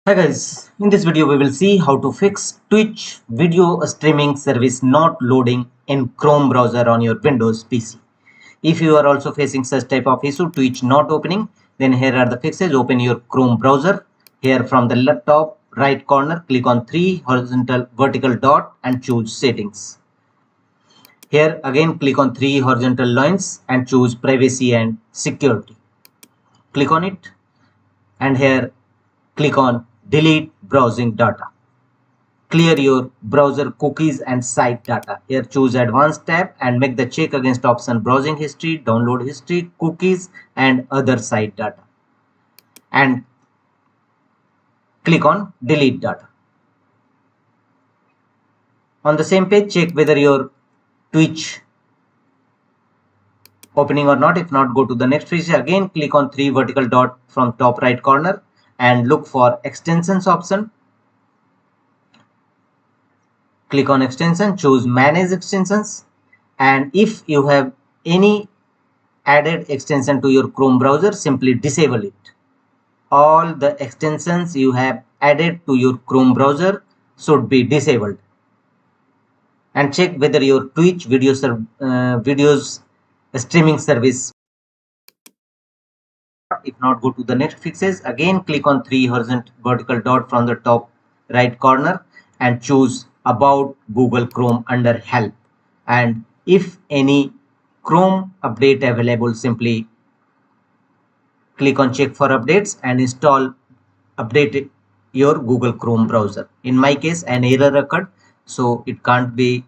Hi guys, in this video we will see how to fix Twitch video streaming service not loading in Chrome browser on your Windows PC. If you are also facing such type of issue, Twitch not opening, then here are the fixes. Open your Chrome browser. Here from the top right corner, click on three horizontal vertical dot and choose settings. Here again click on three horizontal lines and choose privacy and security. Click on it and here click on delete browsing data. Clear your browser cookies and site data. Here choose advanced tab and make the check against option browsing history, download history, cookies and other site data. And click on delete data. On the same page, check whether your Twitch opening or not. If not, go to the next page. Again, click on three vertical dot from top right corner and look for extensions option. Click on extension, choose manage extensions, and if you have any added extension to your Chrome browser, simply disable it. All the extensions you have added to your Chrome browser should be disabled. And check whether your Twitch videos streaming service. If not, go to the next fixes. Again, click on three horizontal vertical dot from the top right corner and choose about Google Chrome under help. And if any Chrome update available, simply click on check for updates and update your Google Chrome browser. In my case, an error occurred, so it can't be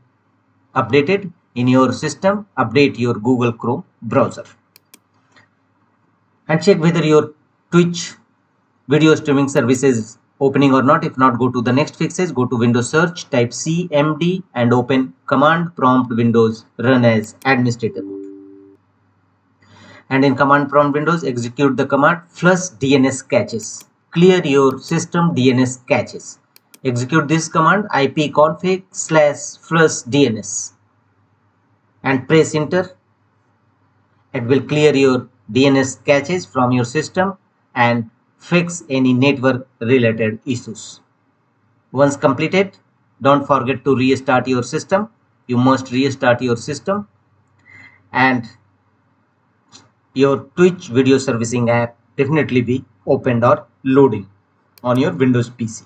updated in your system. Update your Google Chrome browser. And check whether your Twitch video streaming service is opening or not. If not, go to the next fixes. Go to Windows search, type CMD and open command prompt Windows, run as administrator mode. And in command prompt Windows, execute the command flush DNS caches. Clear your system DNS caches. Execute this command ipconfig/flush DNS and press enter. It will clear your DNS caches from your system and fix any network related issues. Once completed, don't forget to restart your system. You must restart your system and your Twitch video servicing app definitely be opened or loading on your Windows PC.